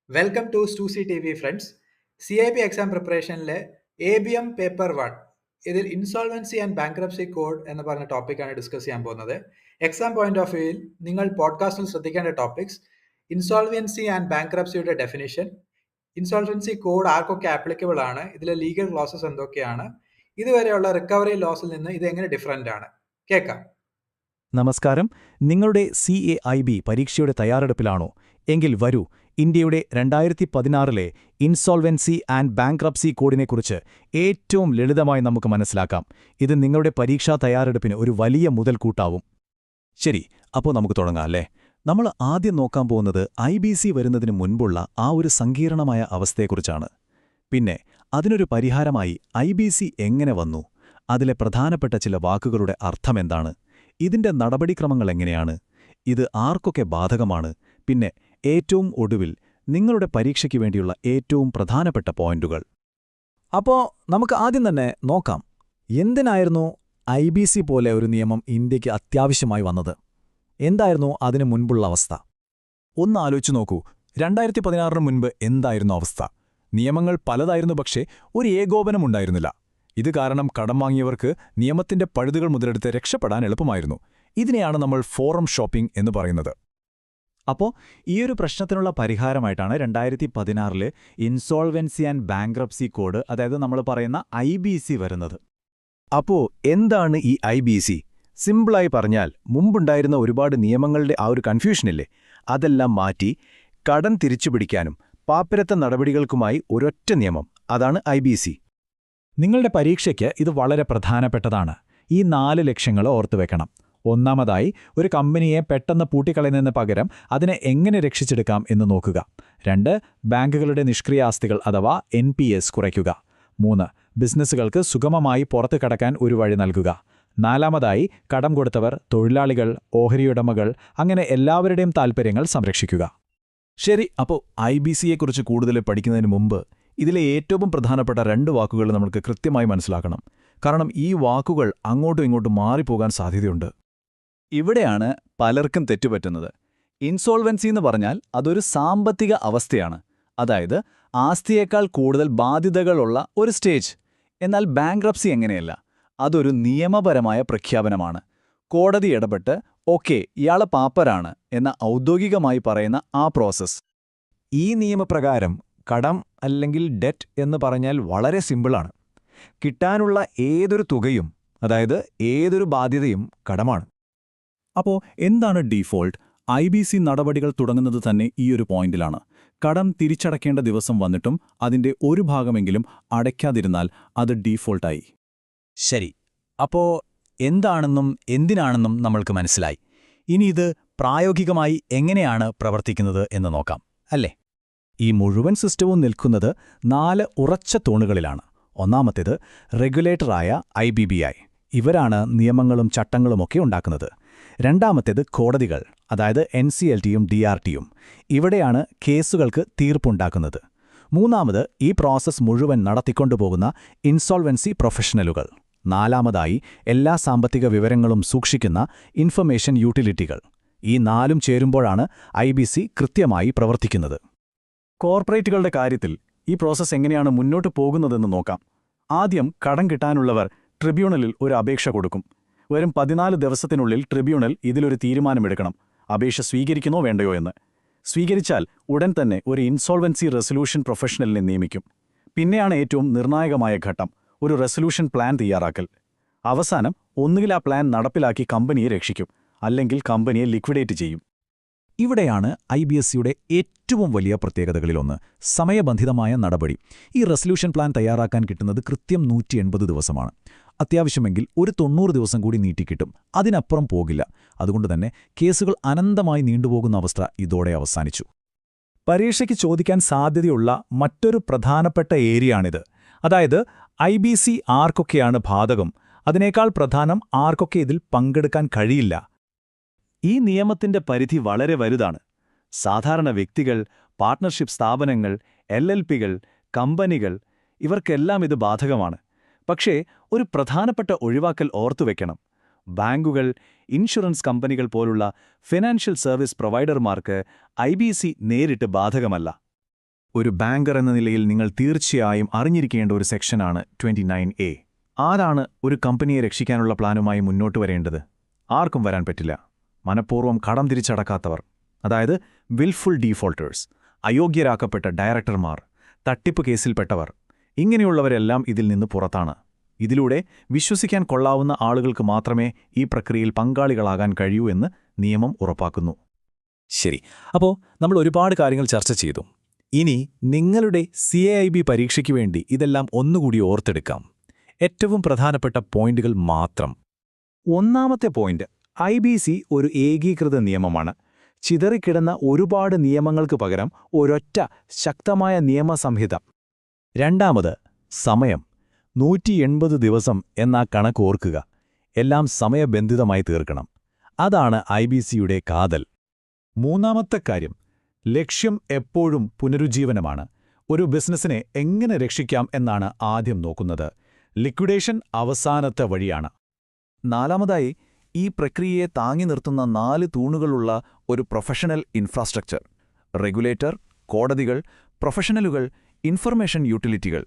Welcome to സ്റ്റൂസി T V friends. CIB exam പ്രിപ്പറേഷനിലെ ABM paper 1 ഇതിൽ ഇൻസോൾവൻസി ആൻഡ് ബാങ്ക്രപ്സി കോഡ് എന്ന് പറഞ്ഞ ടോപ്പിക്കാണ് ഡിസ്കസ് ചെയ്യാൻ പോകുന്നത്. എക്സാം പോയിന്റ് ഓഫ് വ്യൂയിൽ നിങ്ങൾ പോഡ്കാസ്റ്റിൽ ശ്രദ്ധിക്കേണ്ട ടോപ്പിക്സ്: ഇൻസോൾവൻസി ആൻഡ് ബാങ്ക്രപ്സിയുടെ ഡെഫിനിഷൻ, ഇൻസോൾവൻസി കോഡ് ആർക്കൊക്കെ ആപ്ലിക്കബിൾ ആണ്, ഇതിലെ ലീഗൽ ക്ലോസസ് എന്തൊക്കെയാണ്, ഇതുവരെയുള്ള റിക്കവറി ലോസിൽ നിന്ന് ഇത് എങ്ങനെ ഡിഫറൻ്റ് ആണ്. കേൾക്കാം. നമസ്കാരം. നിങ്ങളുടെ CAIB പരീക്ഷയുടെ തയ്യാറെടുപ്പിലാണോ? എങ്കിൽ വരൂ, ഇന്ത്യയുടെ 2016 ഇൻസോൾവൻസി ആൻഡ് ബാങ്ക്രപ്സി കോഡിനെക്കുറിച്ച് ഏറ്റവും ലളിതമായി നമുക്ക് മനസ്സിലാക്കാം. ഇത് നിങ്ങളുടെ പരീക്ഷാ തയ്യാറെടുപ്പിന് ഒരു വലിയ മുതൽക്കൂട്ടാവും. ശരി, അപ്പോൾ നമുക്ക് തുടങ്ങാം അല്ലേ? നമ്മൾ ആദ്യം നോക്കാൻ പോകുന്നത് IBC വരുന്നതിന് മുൻപുള്ള ആ ഒരു സങ്കീർണമായ അവസ്ഥയെക്കുറിച്ചാണ്. പിന്നെ അതിനൊരു പരിഹാരമായി IBC എങ്ങനെ വന്നു, അതിലെ പ്രധാനപ്പെട്ട ചില വാക്കുകളുടെ അർത്ഥമെന്താണ്, ഇതിന്റെ നടപടിക്രമങ്ങൾ എങ്ങനെയാണ്, ഇത് ആർക്കൊക്കെ ബാധകമാണ്, പിന്നെ ഏറ്റവും ഒടുവിൽ നിങ്ങളുടെ പരീക്ഷയ്ക്ക് വേണ്ടിയുള്ള ഏറ്റവും പ്രധാനപ്പെട്ട പോയിന്റുകൾ. അപ്പോൾ നമുക്ക് ആദ്യം തന്നെ നോക്കാം, എന്തിനായിരുന്നു IBC പോലെ ഒരു നിയമം ഇന്ത്യക്ക് അത്യാവശ്യമായി വന്നത്? എന്തായിരുന്നു അതിനു മുൻപുള്ള അവസ്ഥ? ഒന്ന് ആലോചിച്ചു നോക്കൂ. 2016 മുൻപ് എന്തായിരുന്നു അവസ്ഥ? നിയമങ്ങൾ പലതായിരുന്നു, പക്ഷേ ഒരു ഏകോപനമുണ്ടായിരുന്നില്ല. ഇത് കാരണം കടം വാങ്ങിയവർക്ക് നിയമത്തിന്റെ പഴുതുകൾ മുതലെടുത്ത് രക്ഷപ്പെടാൻ എളുപ്പമായിരുന്നു. ഇതിനെയാണ് നമ്മൾ ഫോറം ഷോപ്പിംഗ് എന്ന് പറയുന്നത്. അപ്പോൾ ഈയൊരു പ്രശ്നത്തിനുള്ള പരിഹാരമായിട്ടാണ് 2016 ഇൻസോൾവൻസി ആൻഡ് ബാങ്ക്രപ്സി കോഡ്, അതായത് നമ്മൾ പറയുന്ന IBC വരുന്നത്. അപ്പോൾ എന്താണ് ഈ IBC? സിമ്പിളായി പറഞ്ഞാൽ, മുമ്പുണ്ടായിരുന്ന ഒരുപാട് നിയമങ്ങളുടെ ആ ഒരു കൺഫ്യൂഷനില്ലേ, അതെല്ലാം മാറ്റി കടം തിരിച്ചുപിടിക്കാനും പാപ്പരത്ത നടപടികൾക്കുമായി ഒരൊറ്റ നിയമം, അതാണ് IBC. നിങ്ങളുടെ പരീക്ഷയ്ക്ക് ഇത് വളരെ പ്രധാനപ്പെട്ടതാണ്. ഈ 4 ലക്ഷ്യങ്ങൾ ഓർത്തുവെക്കണം. ഒന്നാമതായി, ഒരു കമ്പനിയെ പെട്ടെന്ന് പൂട്ടിക്കളയുന്നതിന് പകരം അതിനെ എങ്ങനെ രക്ഷിച്ചെടുക്കാം എന്ന് നോക്കുക. 2, ബാങ്കുകളുടെ നിഷ്ക്രിയ ആസ്തികൾ അഥവാ NPS കുറയ്ക്കുക. 3, ബിസിനസ്സുകൾക്ക് സുഗമമായി പുറത്തു കടക്കാൻ ഒരു വഴി നൽകുക. 4, കടം കൊടുത്തവർ, തൊഴിലാളികൾ, ഓഹരിയുടമകൾ, അങ്ങനെ എല്ലാവരുടെയും താൽപ്പര്യങ്ങൾ സംരക്ഷിക്കുക. ശരി, അപ്പോൾ IBCയെക്കുറിച്ച് കൂടുതൽ പഠിക്കുന്നതിന് മുമ്പ് ഇതിലെ ഏറ്റവും പ്രധാനപ്പെട്ട 2 വാക്കുകൾ നമുക്ക് കൃത്യമായി മനസ്സിലാക്കണം. കാരണം ഈ വാക്കുകൾ അങ്ങോട്ടും ഇങ്ങോട്ടും മാറിപ്പോകാൻ സാധ്യതയുണ്ട്. ഇവിടെയാണ് പലർക്കും തെറ്റുപറ്റുന്നത്. ഇൻസോൾവൻസി എന്ന് പറഞ്ഞാൽ അതൊരു സാമ്പത്തിക അവസ്ഥയാണ്, അതായത് ആസ്തിയേക്കാൾ കൂടുതൽ ബാധ്യതകളുള്ള ഒരു സ്റ്റേജ്. എന്നാൽ ബാങ്ക്രപ്സി എങ്ങനെയല്ല, അതൊരു നിയമപരമായ പ്രഖ്യാപനമാണ്. കോടതി ഇടപെട്ട് ഓക്കെ, ഇയാള് പാപ്പരാണ് എന്ന ഔദ്യോഗികമായി പറയുന്ന ആ പ്രോസസ്സ്. ഈ നിയമപ്രകാരം കടം അല്ലെങ്കിൽ ഡെറ്റ് എന്ന് പറഞ്ഞാൽ വളരെ സിമ്പിളാണ്. കിട്ടാനുള്ള ഏതൊരു തുകയും, അതായത് ഏതൊരു ബാധ്യതയും കടമാണ്. അപ്പോൾ എന്താണ് ഡീഫോൾട്ട്? IBC നടപടികൾ തുടങ്ങുന്നത് തന്നെ ഈയൊരു പോയിന്റിലാണ്. കടം തിരിച്ചടയ്ക്കേണ്ട ദിവസം വന്നിട്ടും അതിന്റെ ഒരു ഭാഗമെങ്കിലും അടയ്ക്കാതിരുന്നാൽ അത് ഡീഫോൾട്ടായി. ശരി, അപ്പോൾ എന്താണെന്നും എന്തിനാണെന്നും നമ്മൾക്ക് മനസ്സിലായി. ഇനി ഇത് പ്രായോഗികമായി എങ്ങനെയാണ് പ്രവർത്തിക്കുന്നത് എന്ന് നോക്കാം, അല്ലേ? ഈ മുഴുവൻ സിസ്റ്റവും നിൽക്കുന്നത് 4 ഉറച്ച തൂണുകളിലാണ്. ഒന്നാമത്തേത് റെഗുലേറ്ററായ IBBI. ഇവരാണ് നിയമങ്ങളും ചട്ടങ്ങളുമൊക്കെ ഉണ്ടാക്കുന്നത്. രണ്ടാമത്തേത് കോടതികൾ, അതായത് NCLTയും DRTയും. ഇവിടെയാണ് കേസുകൾക്ക് തീർപ്പുണ്ടാക്കുന്നത്. മൂന്നാമത് ഈ പ്രോസസ്സ് മുഴുവൻ നടത്തിക്കൊണ്ടുപോകുന്ന ഇൻസോൾവൻസി പ്രൊഫഷണലുകൾ. നാലാമതായി എല്ലാ സാമ്പത്തിക വിവരങ്ങളും സൂക്ഷിക്കുന്ന ഇൻഫർമേഷൻ യൂട്ടിലിറ്റികൾ. ഈ 4ഉം ചേരുമ്പോഴാണ് IBC കൃത്യമായി പ്രവർത്തിക്കുന്നത്. കോർപ്പറേറ്റുകളുടെ കാര്യത്തിൽ ഈ പ്രോസസ്സ് എങ്ങനെയാണ് മുന്നോട്ട് പോകുന്നതെന്ന് നോക്കാം. ആദ്യം കടം കിട്ടാനുള്ളവർ ട്രിബ്യൂണലിൽ ഒരു അപേക്ഷ കൊടുക്കും. വരും 14 ദിവസത്തിനുള്ളിൽ ട്രിബ്യൂണൽ ഇതിലൊരു തീരുമാനമെടുക്കണം, അപേക്ഷ സ്വീകരിക്കുന്നോ വേണ്ടയോ എന്ന്. സ്വീകരിച്ചാൽ ഉടൻ തന്നെ ഒരു ഇൻസോൾവൻസി റെസൊല്യൂഷൻ പ്രൊഫഷണലിനെ നിയമിക്കും. പിന്നെയാണ് ഏറ്റവും നിർണായകമായ ഘട്ടം, ഒരു റെസൊല്യൂഷൻ പ്ലാൻ തയ്യാറാക്കൽ. അവസാനം ഒന്നുകിൽ ആ പ്ലാൻ നടപ്പിലാക്കി കമ്പനിയെ രക്ഷിക്കും, അല്ലെങ്കിൽ കമ്പനിയെ ലിക്വിഡേറ്റ് ചെയ്യും. ഇവിടെയാണ് IBCയുടെ ഏറ്റവും വലിയ പ്രത്യേകതകളിലൊന്ന്, സമയബന്ധിതമായ നടപടി. ഈ റെസൊല്യൂഷൻ പ്ലാൻ തയ്യാറാക്കാൻ കിട്ടുന്നത് കൃത്യം 180 ദിവസമാണ്. അത്യാവശ്യമെങ്കിൽ ഒരു 90 ദിവസം കൂടി നീട്ടിക്കിട്ടും, അതിനപ്പുറം പോകില്ല. അതുകൊണ്ടുതന്നെ കേസുകൾ അനന്തമായി നീണ്ടുപോകുന്ന അവസ്ഥ ഇതോടെ അവസാനിച്ചു. പരീക്ഷയ്ക്ക് ചോദിക്കാൻ സാധ്യതയുള്ള മറ്റൊരു പ്രധാനപ്പെട്ട ഏരിയയാണിത്. അതായത് IBC ആർക്കൊക്കെയാണ് ബാധകം, അതിനേക്കാൾ പ്രധാനം ആർക്കൊക്കെ ഇതിൽ പങ്കെടുക്കാൻ കഴിയില്ല. ഈ നിയമത്തിന്റെ പരിധി വളരെ വലുതാണ്. സാധാരണ വ്യക്തികൾ, പാർട്ട്ണർഷിപ്പ് സ്ഥാപനങ്ങൾ, LLPകൾ, കമ്പനികൾ, ഇവർക്കെല്ലാം ഇത് ബാധകമാണ്. പക്ഷേ ഒരു പ്രധാനപ്പെട്ട ഒഴിവാക്കൽ ഓർത്തുവെക്കണം. ബാങ്കുകൾ, ഇൻഷുറൻസ് കമ്പനികൾ പോലുള്ള ഫിനാൻഷ്യൽ സർവീസ് പ്രൊവൈഡർമാർക്ക് IBC നേരിട്ട് ബാധകമല്ല. ഒരു ബാങ്കർ എന്ന നിലയിൽ നിങ്ങൾ തീർച്ചയായും അറിഞ്ഞിരിക്കേണ്ട ഒരു സെക്ഷനാണ് 29A. ആരാണ് ഒരു കമ്പനിയെ രക്ഷിക്കാനുള്ള പ്ലാനുമായി മുന്നോട്ട് വരേണ്ടത്? ആർക്കും വരാൻ പറ്റില്ല. മനഃപൂർവ്വം കടം തിരിച്ചടക്കാത്തവർ, അതായത് വിൽഫുൾ ഡീഫോൾട്ടേഴ്സ്, അയോഗ്യരാക്കപ്പെട്ട ഡയറക്ടർമാർ, തട്ടിപ്പ് കേസിൽപ്പെട്ടവർ, ഇങ്ങനെയുള്ളവരെല്ലാം ഇതിൽ നിന്ന് പുറത്താണ്. ഇതിലൂടെ വിശ്വസിക്കാൻ കൊള്ളാവുന്ന ആളുകൾക്ക് മാത്രമേ ഈ പ്രക്രിയയിൽ പങ്കാളികളാകാൻ കഴിയൂ എന്ന് നിയമം ഉറപ്പാക്കുന്നു. ശരി, അപ്പോൾ നമ്മൾ ഒരുപാട് കാര്യങ്ങൾ ചർച്ച ചെയ്തു. ഇനി നിങ്ങളുടെ CAIB പരീക്ഷയ്ക്ക് വേണ്ടി ഇതെല്ലാം ഒന്നുകൂടി ഓർത്തെടുക്കാം. ഏറ്റവും പ്രധാനപ്പെട്ട പോയിന്റുകൾ മാത്രം. ഒന്നാമത്തെ പോയിന്റ്, IBC ഒരു ഏകീകൃത നിയമമാണ്. ചിതറിക്കിടന്ന ഒരുപാട് നിയമങ്ങൾക്ക് പകരം ഒരൊറ്റ ശക്തമായ നിയമസംഹിത. രണ്ടാമത്, സമയം. 180 ദിവസം എന്നാ കണക്ക് ഓർക്കുക. എല്ലാം സമയബന്ധിതമായി തീർക്കണം. അതാണ് IBCയുടെ കാതൽ. മൂന്നാമത്തെ കാര്യം, ലക്ഷ്യം എപ്പോഴും പുനരുജ്ജീവനമാണ്. ഒരു ബിസിനസ്സിനെ എങ്ങനെ രക്ഷിക്കാം എന്നാണ് ആദ്യം നോക്കുന്നത്. ലിക്വിഡേഷൻ അവസാനത്തെ വഴിയാണ്. നാലാമതായി, ഈ പ്രക്രിയയെ താങ്ങി നിർത്തുന്ന 4 തൂണുകളുള്ള ഒരു പ്രൊഫഷണൽ ഇൻഫ്രാസ്ട്രക്ചർ. റെഗുലേറ്റർ, കോടതികൾ, പ്രൊഫഷണലുകൾ, ഇൻഫർമേഷൻ യൂട്ടിലിറ്റികൾ.